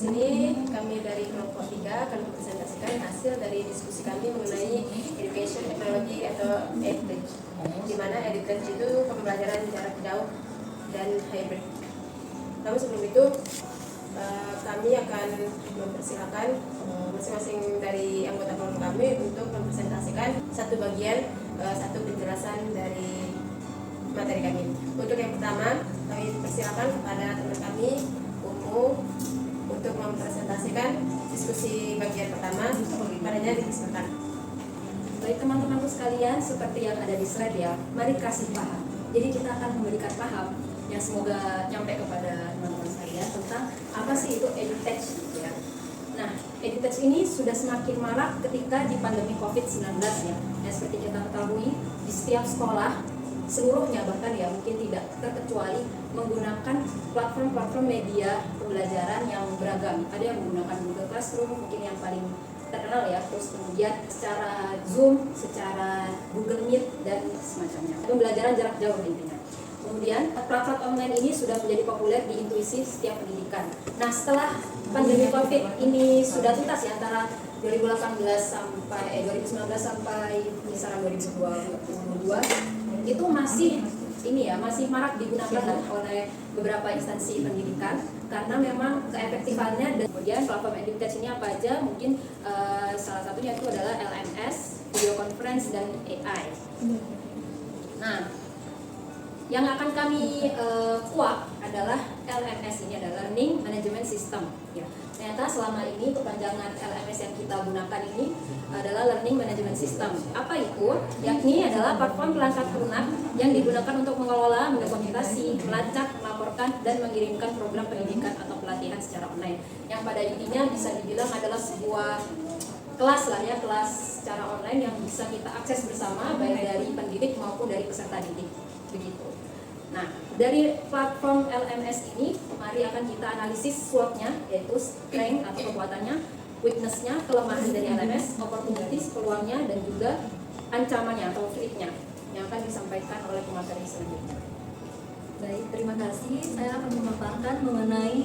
sini kami dari kelompok 3 akan mempresentasikan hasil dari diskusi kami mengenai education technology atau EdTech, di mana EdTech itu pembelajaran jarak jauh dan hybrid. Namun sebelum itu kami akan mempersilakan masing-masing dari anggota kelompok kami untuk mempresentasikan satu bagian, satu penjelasan dari materi kami. Untuk yang pertama, kami persilakan kepada teman kami Umu untuk mempresentasikan diskusi bagian pertama. Padanya dipersilakan. Baik teman-temanku sekalian, seperti yang ada di slide ya, mari kasih paham. Jadi kita akan memberikan paham yang semoga nyampe kepada teman-teman sekalian tentang apa sih itu EdTech ya. Nah, EdTech ini sudah semakin marak ketika di pandemi COVID-19 ya. Seperti kita ketahui, di setiap sekolah seluruhnya bahkan ya mungkin tidak terkecuali menggunakan platform-platform media pembelajaran yang beragam. Ada yang menggunakan Google Classroom, mungkin yang paling terkenal ya, terus kemudian secara Zoom, secara Google Meet dan semacamnya. Pembelajaran jarak jauh intinya. Kemudian platform online ini sudah menjadi populer di intuisi setiap pendidikan. Nah, setelah pandemi COVID ini sudah tuntas ya antara 2019 sampai misalnya 2022 itu masih marak digunakan oleh beberapa instansi pendidikan karena memang keefektifannya. Dan kemudian platform EdTech ini apa aja? Mungkin salah satunya itu adalah LMS, video conference dan AI. Nah, yang akan kami kuak adalah LMS, ini adalah Learning Management System ya. Ternyata selama ini kepanjangan LMS yang kita gunakan ini adalah Learning Management System. Apa itu? Yakni adalah platform perangkat lunak yang digunakan untuk mengelola, mendokumentasi, melacak, melaporkan, dan mengirimkan program pendidikan atau pelatihan secara online. Yang pada intinya bisa dibilang adalah sebuah kelas lah ya, kelas secara online yang bisa kita akses bersama baik dari pendidik maupun dari peserta didik. Begitu. Nah, dari platform LMS ini, mari akan kita analisis SWOT-nya, yaitu strength atau kekuatannya, weakness-nya, kelemahan dari LMS, opportunities, peluangnya, dan juga ancamannya atau threat-nya yang akan disampaikan oleh pemateri selanjutnya. Baik, terima kasih. Saya akan memaparkan mengenai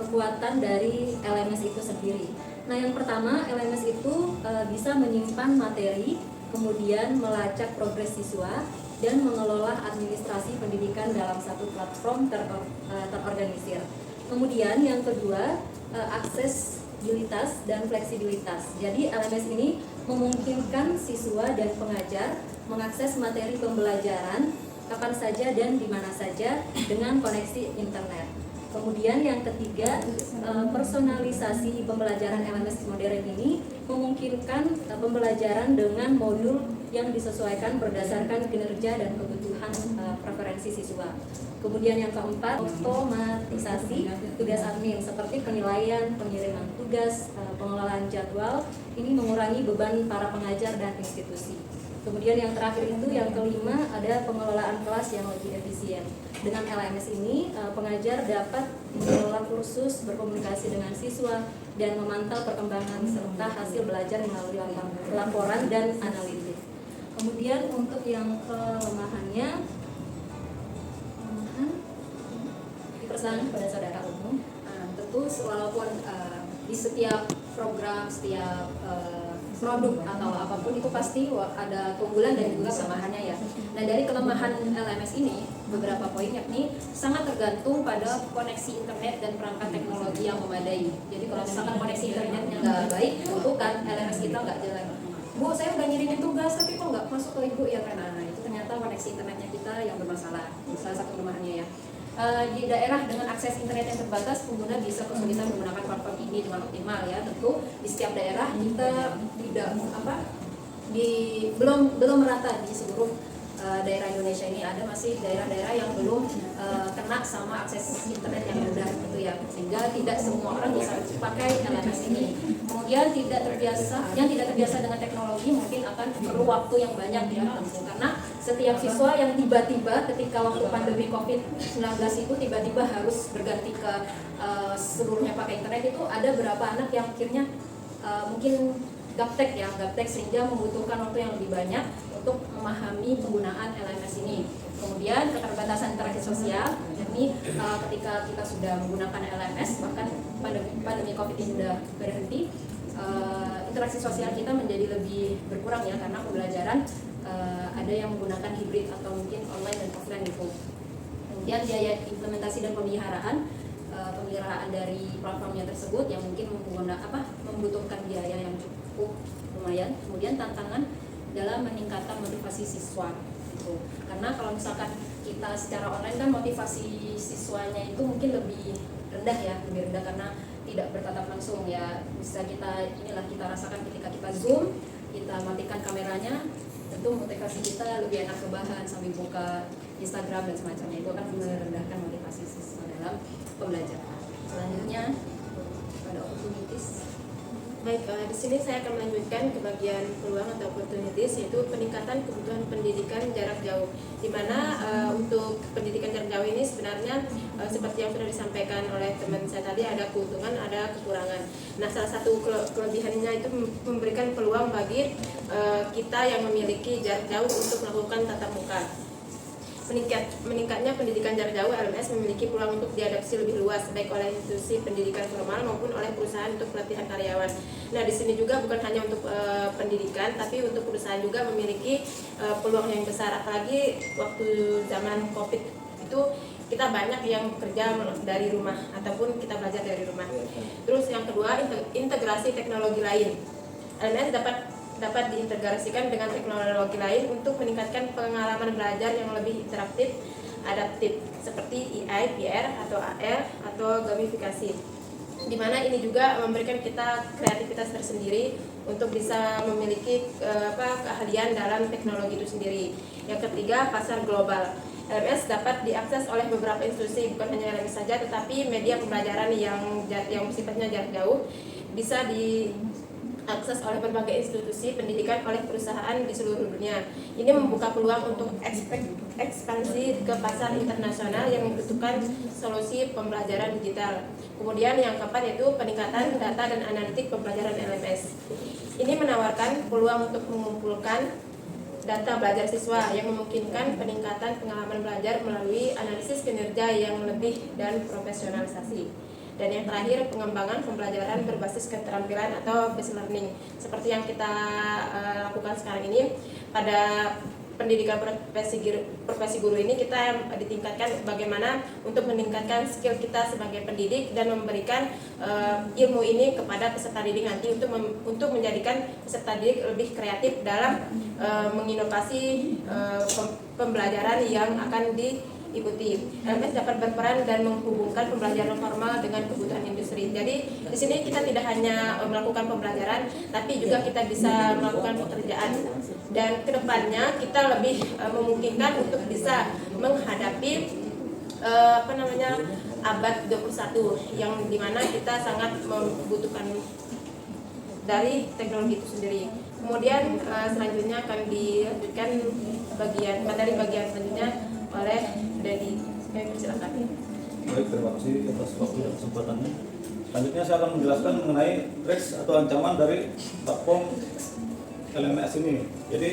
kekuatan dari LMS itu sendiri. Nah, yang pertama, LMS itu bisa menyimpan materi, kemudian melacak progres siswa, dan mengelola administrasi pendidikan dalam satu platform terorganisir. Kemudian yang kedua, aksesibilitas dan fleksibilitas. Jadi LMS ini memungkinkan siswa dan pengajar mengakses materi pembelajaran kapan saja dan di mana saja dengan koneksi internet. Kemudian yang ketiga, personalisasi pembelajaran LMS modern ini memungkinkan pembelajaran dengan modul yang disesuaikan berdasarkan kinerja dan kebutuhan preferensi siswa. Kemudian yang keempat, otomatisasi tugas admin seperti penilaian, pengiriman tugas, pengelolaan jadwal, ini mengurangi beban para pengajar dan institusi. Kemudian yang terakhir itu, yang kelima, ada pengelolaan kelas yang lebih efisien. Dengan LMS ini, pengajar dapat mengelola kursus, berkomunikasi dengan siswa, dan memantau perkembangan serta hasil belajar melalui laporan dan analitik. Kemudian untuk yang kelemahannya, dipersilakan kepada saudara umum. Tentu walaupun di setiap program, setiap produk atau apapun itu pasti ada keunggulan dan juga kelemahannya ya. Nah, dari kelemahan LMS ini beberapa poin, yakni sangat tergantung pada koneksi internet dan perangkat teknologi yang memadai. Jadi kalau misalkan koneksi internetnya nggak baik, tentu kan LMS kita nggak jalan. Bu, saya udah ngirimin tugas tapi kok nggak masuk ke ibu ya, karena itu ternyata koneksi internetnya kita yang bermasalah. Salah satu kelemahannya ya. Di daerah dengan akses internet yang terbatas, pengguna bisa kesulitan menggunakan platform ini dengan optimal ya. Tentu di setiap daerah kita belum merata di seluruh daerah Indonesia ini. Ada masih daerah-daerah yang belum kena sama akses internet yang mudah gitu ya, sehingga tidak semua orang bisa pakai LMS ini. Kemudian yang tidak terbiasa dengan teknologi mungkin akan perlu waktu yang banyak ya, tentu karena setiap siswa yang tiba-tiba ketika waktu pandemi COVID-19 itu tiba-tiba harus berganti ke seluruhnya pakai internet, itu ada beberapa anak yang akhirnya mungkin gaptek sehingga membutuhkan waktu yang lebih banyak untuk memahami penggunaan LMS ini. Kemudian keterbatasan interaksi sosial, yakni ketika kita sudah menggunakan LMS, bahkan pandemi COVID ini sudah berhenti, interaksi sosial kita menjadi lebih berkurang ya, karena pembelajaran ada yang menggunakan hibrid atau mungkin online dan offline gitu. Kemudian biaya implementasi dan pemeliharaan dari platformnya tersebut yang mungkin membutuhkan biaya yang cukup lumayan. Kemudian tantangan dalam meningkatkan motivasi siswa gitu. Karena kalau misalkan kita secara online kan motivasi siswanya itu mungkin lebih rendah karena tidak bertatap langsung ya. Bisa kita rasakan ketika kita Zoom, kita matikan kameranya, tentu motivasi kita lebih enak rebahan sambil buka Instagram dan semacamnya. Itu akan merendahkan motivasi siswa dalam pembelajaran. Selanjutnya pada opportunities. Baik, di sini saya akan melanjutkan ke bagian peluang atau opportunities, yaitu peningkatan kebutuhan pendidikan jarak jauh. Di mana untuk pendidikan jarak jauh ini sebenarnya seperti yang sudah disampaikan oleh teman saya tadi, ada keuntungan, ada kekurangan. Nah, salah satu kelebihannya itu memberikan peluang bagi kita yang memiliki jarak jauh untuk melakukan tatap muka. Meningkatnya pendidikan jarak jauh, LMS memiliki peluang untuk diadopsi lebih luas, baik oleh institusi pendidikan formal maupun oleh perusahaan untuk pelatihan karyawan. Nah, di sini juga bukan hanya untuk pendidikan, tapi untuk perusahaan juga memiliki peluang yang besar. Apalagi waktu zaman COVID itu kita banyak yang bekerja dari rumah ataupun kita belajar dari rumah. Terus yang kedua, integrasi teknologi lain. LMS dapat diintegrasikan dengan teknologi lain untuk meningkatkan pengalaman belajar yang lebih interaktif, adaptif, seperti AI, VR, atau AR, atau gamifikasi. Di mana ini juga memberikan kita kreativitas tersendiri untuk bisa memiliki keahlian dalam teknologi itu sendiri. Yang ketiga, pasar global. LMS dapat diakses oleh beberapa institusi, bukan hanya LMS saja, tetapi media pembelajaran yang sifatnya jarak jauh bisa diakses oleh berbagai institusi pendidikan oleh perusahaan di seluruh dunia. Ini membuka peluang untuk ekspansi ke pasar internasional yang membutuhkan solusi pembelajaran digital. Kemudian yang keempat yaitu peningkatan data dan analitik pembelajaran LMS. Ini menawarkan peluang untuk mengumpulkan data belajar siswa yang memungkinkan peningkatan pengalaman belajar melalui analisis kinerja yang lebih dan profesionalisasi. Dan yang terakhir, pengembangan pembelajaran berbasis keterampilan atau based learning. Seperti yang kita lakukan sekarang ini pada pendidikan profesi guru ini, kita ditingkatkan bagaimana untuk meningkatkan skill kita sebagai pendidik dan memberikan ilmu ini kepada peserta didik nanti untuk menjadikan peserta didik lebih kreatif dalam menginovasi pembelajaran yang akan diikuti. LMS dapat berperan dan menghubungkan pembelajaran formal dengan kebutuhan industri. Jadi di sini kita tidak hanya melakukan pembelajaran, tapi juga kita bisa melakukan pekerjaan. Dan kedepannya kita lebih memungkinkan untuk bisa menghadapi abad 21 yang dimana kita sangat membutuhkan dari teknologi itu sendiri. Kemudian selanjutnya akan dilanjutkan materi bagian selanjutnya oleh Dedi. Silakan. Baik, terima kasih atas waktu dan kesempatannya. Selanjutnya saya akan menjelaskan mengenai threats atau ancaman dari platform LMS ini. Jadi,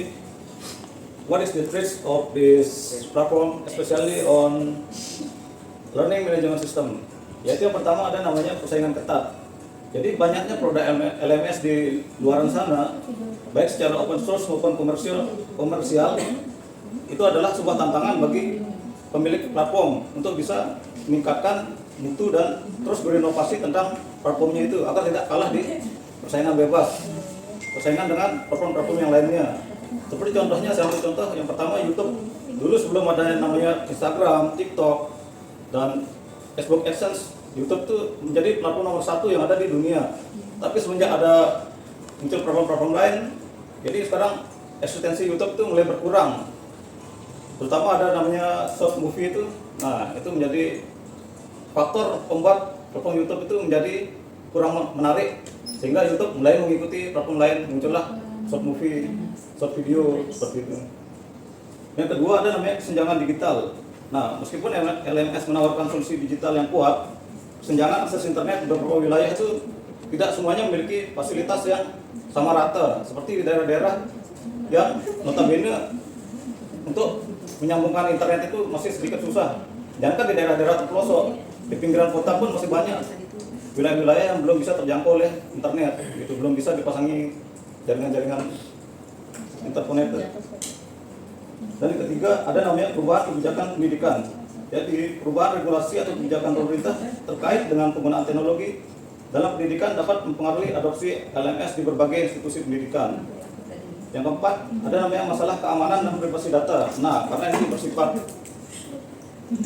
what is the threats of this platform, especially on learning management system? Yaitu yang pertama ada namanya persaingan ketat. Jadi banyaknya produk LMS di luar sana, baik secara open source maupun komersial, itu adalah sebuah tantangan bagi pemilik platform untuk bisa meningkatkan mutu dan terus berinovasi tentang platformnya itu agar tidak kalah di persaingan bebas, persaingan dengan platform-platform yang lainnya. Seperti contohnya, saya ambil contoh yang pertama YouTube. Dulu sebelum ada yang namanya Instagram, TikTok, dan Facebook AdSense, YouTube itu menjadi platform nomor 1 yang ada di dunia. Tapi semenjak ada muncul platform-platform lain, jadi sekarang eksistensi YouTube itu mulai berkurang. Terutama ada namanya short movie itu, nah itu menjadi faktor pembuat platform YouTube itu menjadi kurang menarik, sehingga YouTube mulai mengikuti platform lain, muncullah short movie, short video seperti itu. Yang kedua ada namanya kesenjangan digital. Nah, meskipun LMS menawarkan solusi digital yang kuat, kesenjangan akses internet di beberapa wilayah itu tidak semuanya memiliki fasilitas yang sama rata. Seperti di daerah-daerah yang notabene untuk menyambungkan internet itu masih sedikit susah. Jangan kan di daerah-daerah terpelosok, di pinggiran kota pun masih banyak wilayah-wilayah yang belum bisa terjangkau oleh internet, gitu, belum bisa dipasangi jaringan-jaringan interconnected. Dan yang ketiga, ada namanya perubahan kebijakan pendidikan. Jadi perubahan regulasi atau kebijakan pemerintah terkait dengan penggunaan teknologi dalam pendidikan dapat mempengaruhi adopsi LMS di berbagai institusi pendidikan. Yang keempat, ada namanya masalah keamanan dan privasi data. Nah, karena ini bersifat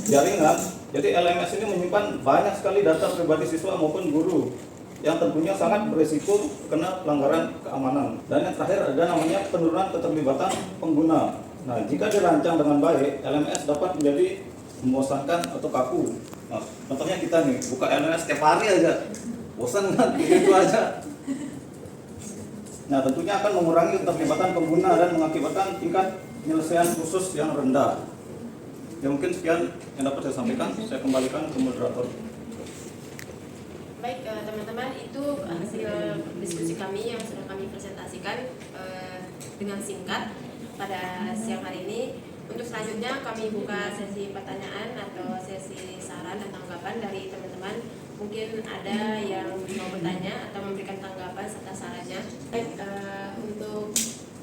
jaringan, jadi LMS ini menyimpan banyak sekali data pribadi siswa maupun guru yang tentunya sangat berisiko kena pelanggaran keamanan. Dan yang terakhir ada namanya penurunan keterlibatan pengguna. Nah, jika dirancang dengan baik, LMS dapat menjadi membosankan atau kaku. Nah, contohnya kita nih, buka LMS setiap hari aja, bosan kan, gitu aja. Nah, tentunya akan mengurangi keterlibatan pengguna dan mengakibatkan tingkat penyelesaian kursus yang rendah. Ya, mungkin sekian yang dapat saya sampaikan. Saya kembalikan ke moderator. Baik teman-teman, itu hasil diskusi kami yang sudah kami presentasikan dengan singkat pada siang hari ini. Untuk selanjutnya kami buka sesi pertanyaan atau sesi saran dan tanggapan dari teman-teman. Mungkin ada yang mau bertanya atau memberikan tanggapan serta sarannya. Baik, untuk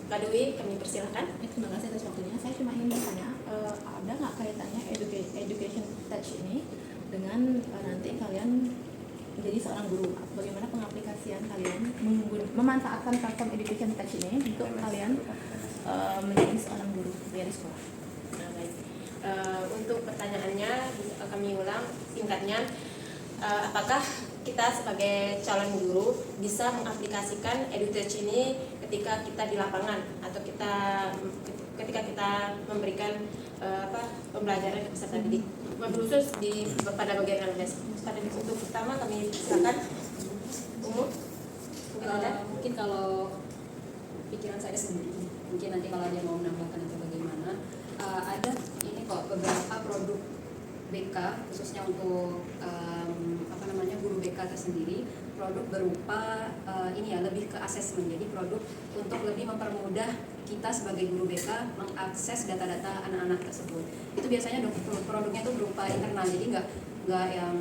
Kak Dwi, kami persilahkan. Terima kasih atas waktunya. Saya cuma ingin bertanya, ada nggak kaitannya education touch ini dengan nanti kalian menjadi seorang guru? Bagaimana pengaplikasian kalian memanfaatkan platform education touch ini untuk kalian menjadi seorang guru dari sekolah? Nah, baik. Untuk pertanyaannya kami ulang singkatnya, apakah kita sebagai calon guru bisa mengaplikasikan EduTouch ini ketika kita di lapangan atau ketika kita memberikan pembelajaran ke peserta didik, khusus pada bagian LMS. Untuk pertama kami silakan umum. Mungkin kalau pikiran saya sendiri, mungkin nanti kalau ada yang mau menambahkan atau bagaimana, ada ini kok beberapa produk BK khususnya untuk guru BK tersendiri, produk berupa ini ya, lebih ke asesmen. Jadi produk untuk lebih mempermudah kita sebagai guru BK mengakses data-data anak-anak tersebut. Itu biasanya produknya itu berupa internal, jadi nggak yang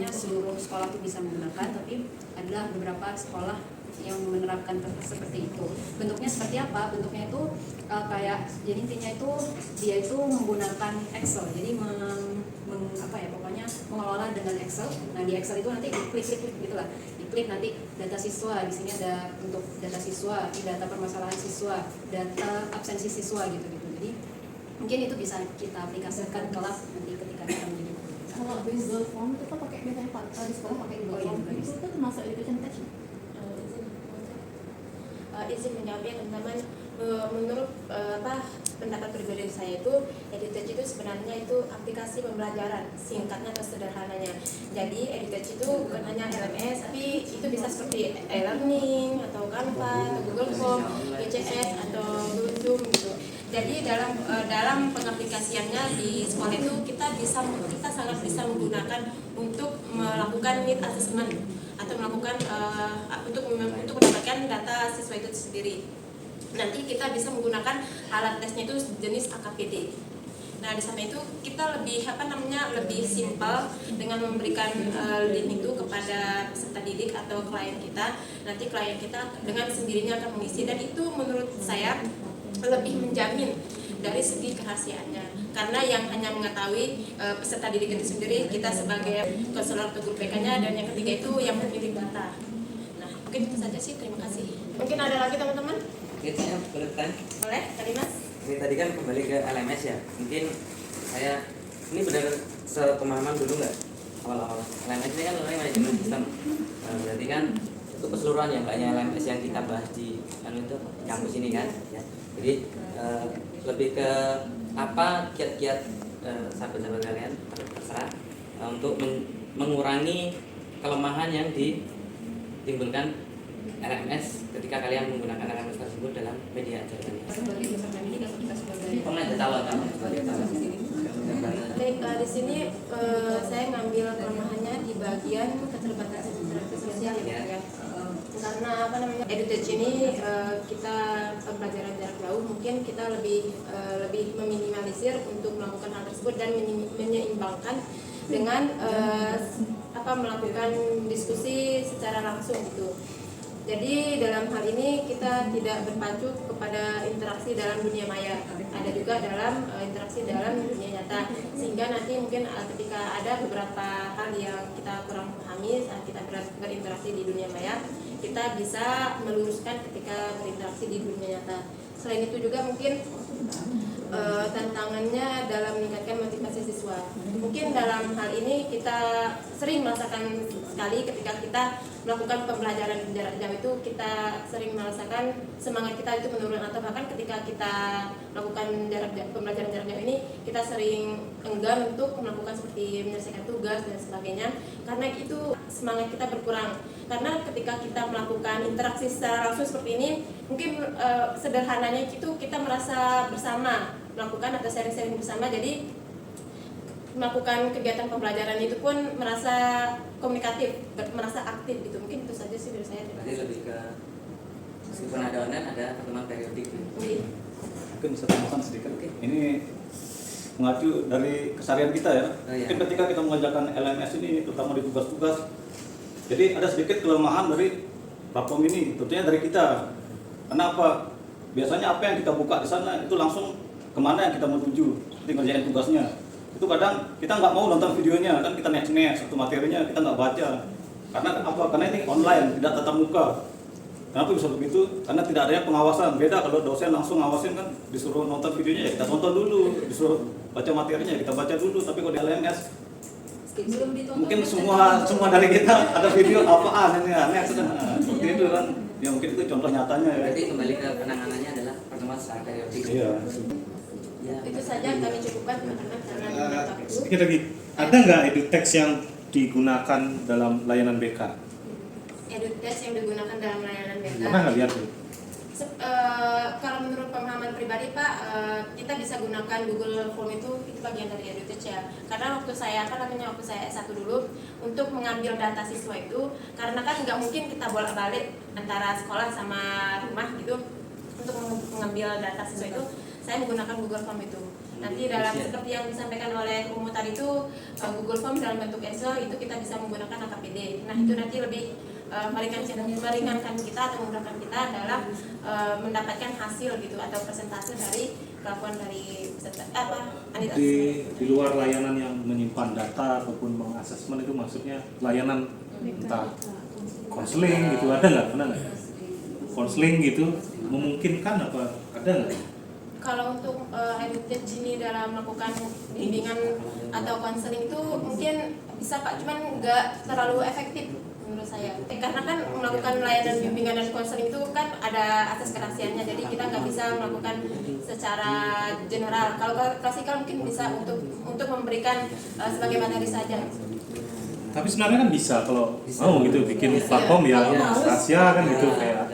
seluruh sekolah itu bisa menggunakan, tapi adalah beberapa sekolah yang menerapkan seperti itu. Bentuknya seperti apa? Bentuknya itu jadi intinya itu dia itu menggunakan Excel. Jadi pokoknya mengelola dengan Excel. Nah, di Excel itu nanti diklik gitulah. Diklik nanti data siswa, di sini ada untuk data siswa, data permasalahan siswa, data absensi siswa gitu. Jadi mungkin itu bisa kita aplikasikan kelak nanti ketika kita menjadi guru. Kalau Google Form itu kan pakai biasanya di sekolah pakai Google Form, itu termasuk education touch? Izin menjawabnya teman-teman. Menurut pendapat pribadi saya itu EduTouch itu sebenarnya itu aplikasi pembelajaran, singkatnya atau sederhananya. Jadi EduTouch itu bukan hanya LMS, tapi itu bisa seperti e-learning atau Canva atau Google Form, PCS atau Zoom gitu. Jadi dalam pengaplikasiannya di sekolah itu kita sangat bisa menggunakan untuk melakukan need assessment atau melakukan untuk mendapatkan data siswa itu sendiri. Nanti kita bisa menggunakan alat tesnya itu jenis AKPD. Nah, di sana itu kita lebih lebih simpel dengan memberikan link itu kepada peserta didik atau klien kita. Nanti klien kita dengan sendirinya akan mengisi, dan itu menurut saya lebih menjamin dari segi kerahasiaannya. Karena yang hanya mengetahui peserta didik itu sendiri, kita sebagai konselor atau guru BK-nya, dan yang ketiga itu yang memiliki data. Nah, mungkin itu saja sih. Terima kasih. Mungkin ada lagi teman-teman? Mungkin saya boleh bertanya? Boleh, Kak Dimas? Ini tadi kan kembali ke LMS ya. Mungkin saya ini benar sepemahaman dulu nggak awal-awal. LMS ini kan manajemen sistem. Berarti kan itu keseluruhan yang kayaknya LMS yang kita bahas di itu kampus ini kan. Ya. Jadi lebih ke apa kiat-kiat sahabat-sahabat kalian terserah untuk mengurangi kelemahan yang ditimbulkan LMS ketika kalian menggunakan LMS tersebut dalam media ajaran. Sebagai peserta didik atau kita sebagai Baik, di sini saya ngambil kelemahannya di bagian keterbatasan siang ya. Karena apa namanya EduTech ini kita pembelajaran jarak jauh mungkin kita lebih meminimalisir untuk melakukan hal tersebut dan menyeimbangkan dengan melakukan diskusi secara langsung gitu. Jadi dalam hal ini kita tidak berpacu kepada interaksi dalam dunia maya, ada juga dalam interaksi dalam dunia nyata, sehingga nanti mungkin ketika ada beberapa hal yang kita kurang pahami saat kita berinteraksi di dunia maya, kita bisa meluruskan ketika berinteraksi di dunia nyata. Selain itu juga mungkin tantangannya dalam meningkatkan motivasi siswa. Mungkin dalam hal ini kita sering merasakan sekali ketika kita melakukan pembelajaran jarak jauh itu, kita sering merasakan semangat kita itu menurun, atau bahkan ketika kita melakukan pembelajaran jarak jauh ini kita sering enggan untuk melakukan seperti menyelesaikan tugas dan sebagainya, karena itu semangat kita berkurang. Karena ketika kita melakukan interaksi secara langsung seperti ini, mungkin sederhananya itu kita merasa bersama melakukan atau sharing-sharing bersama, jadi melakukan kegiatan pembelajaran itu pun merasa komunikatif, merasa aktif gitu. Mungkin itu saja sih dari saya. Jadi lebih ke meskipun ada online, ada pertemuan periodik. Mungkin bisa tambahkan sedikit. Ini mengacu dari keseharian kita ya. Mungkin ketika kita mengerjakan LMS ini, terutama di tugas-tugas, jadi ada sedikit kelemahan dari platform ini, tentunya dari kita. Kenapa? Biasanya apa yang kita buka di sana itu langsung kemana yang kita mau tuju, seperti ngerjain tugasnya. Itu kadang kita nggak mau nonton videonya, kan kita next satu materinya kita nggak baca. Karena apa? Karena ini online, tidak tatap muka. Kenapa bisa begitu? Karena tidak adanya pengawasan. Beda kalau dosen langsung ngawasin, kan disuruh nonton videonya ya kita tonton dulu, disuruh baca materinya kita baca dulu. Tapi kalau di LMS mungkin semua dari kita ada video apaan ini aneh seperti itu kan. Ya mungkin itu contoh nyatanya ya. Berarti kembali ke penanganannya adalah pertemuan secara periodik. Iya. Ya. Itu saja yang kami cukupkan karena Sedikit lagi, ada nggak EduTech yang digunakan dalam layanan BK? EduTech yang digunakan dalam layanan BK. Pernah nggak lihat tuh? Kalau menurut pemahaman pribadi Pak, kita bisa gunakan Google Form itu bagian dari EduTech ya. Karena waktu saya S1 dulu untuk mengambil data siswa itu, karena kan nggak mungkin kita bolak-balik antara sekolah sama rumah gitu untuk mengambil data siswa itu, saya menggunakan Google Form itu. Nanti dalam seperti yang disampaikan oleh Umu tadi itu, Google Form dalam bentuk Excel itu kita bisa menggunakan AKPD. Nah itu nanti lebih meringankan kita atau memudahkan kita dalam mendapatkan hasil gitu atau presentasi dari kelakuan dari Anita. Di luar layanan yang menyimpan data ataupun mengasesmen itu maksudnya layanan entah konseling gitu, ada nggak? Pernah nggak? Konseling gitu memungkinkan apa? Ada nggak? Kalau untuk EduTech ini dalam melakukan bimbingan atau konseling itu mungkin bisa Pak, cuman nggak terlalu efektif menurut saya. Karena kan melakukan layanan bimbingan dan konseling itu kan ada asas kerahasiaannya, jadi kita nggak bisa melakukan secara general. Kalau klasikal mungkin bisa untuk memberikan sebagai materi saja. Tapi sebenarnya kan bisa kalau mau gitu bikin platform ya rahasia kan gitu kayak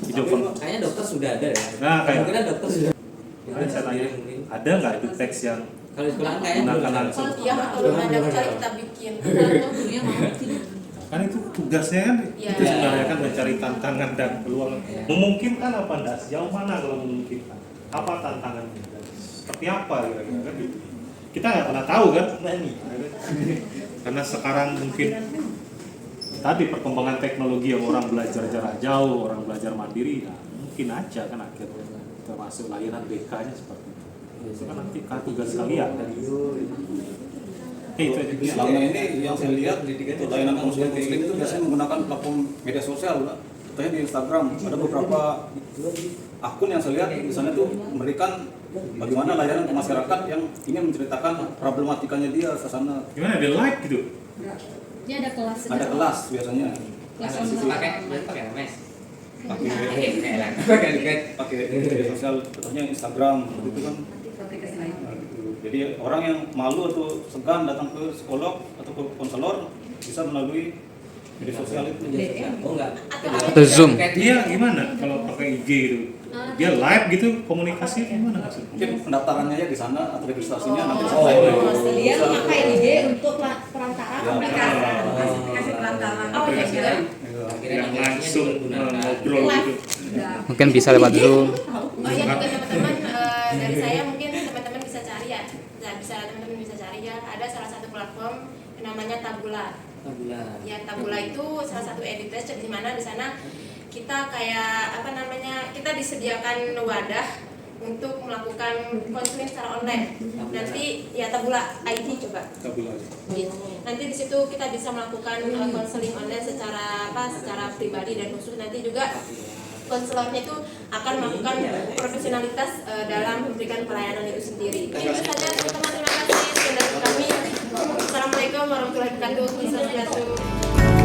video Kayaknya dokter sudah ada ya. Nah kayak Mungkin dokter sudah. Makanya saya tanya, ada nggak itu teks yang Kalau di sekolah kayaknya gunakan belum. langsung? Iya, kalau ada cari kita bikin. Kan itu tugasnya kan, Iya. itu sebenarnya kan mencari tantangan dan peluang. Memungkinkan apa enggak? Sejauh mana kalau memungkinkan? Apa tantangannya? Seperti apa kira-kira kan gitu. Kita nggak pernah tahu kan? Karena sekarang mungkin tadi perkembangan teknologi yang orang belajar jarak jauh, orang belajar mandiri, ya mungkin aja kan akhirnya termasuk layanan BK-nya seperti itu. Itu kan nanti tugas kalian. Itu aja. Selama ini yang saya lihat itu layanan konseling itu biasanya menggunakan platform media sosial, contohnya di Instagram ada beberapa akun yang saya lihat di sana tuh memberikan bagaimana layanan ke masyarakat yang ingin menceritakan problematikanya dia ke sana. Gimana ada live gitu? Dia ada kelas. Ada kelas biasanya, Pakai MS. pakai media sosial, contohnya Instagram gitu kan. Nah, gitu. Jadi orang yang malu atau segan datang ke psikolog atau ke konselor bisa melalui media sosial itu. Oh enggak. Atau Zoom. Iya gimana kalau pakai IG gitu? dia live gitu komunikasi gimana maksudnya? Mungkin pendaftarannya ya di sana atau registrasinya nanti Oh, sampai dia memakai ide untuk perantara Ya. aplikasi perantara. Oh, iya juga. Yang langsung ngobrol gitu. Mungkin bisa lewat Zoom. Oh iya juga teman-teman, dari saya mungkin teman-teman bisa cari ya. Nah, teman-teman bisa cari ya. Ada salah satu platform namanya Tabula. Ya, Tabula itu salah satu editors di mana di sana kita kayak apa namanya, kita disediakan wadah untuk melakukan konseling secara online. Nanti ya Tabula ID coba. Tabula. Nanti di situ kita bisa melakukan konseling online secara pribadi dan khusus. Nanti juga konselornya itu akan melakukan profesionalitas dalam memberikan pelayanan itu sendiri. Itu saja teman-teman, terima kasih. Sekian dari kami. Assalamualaikum warahmatullahi wabarakatuh.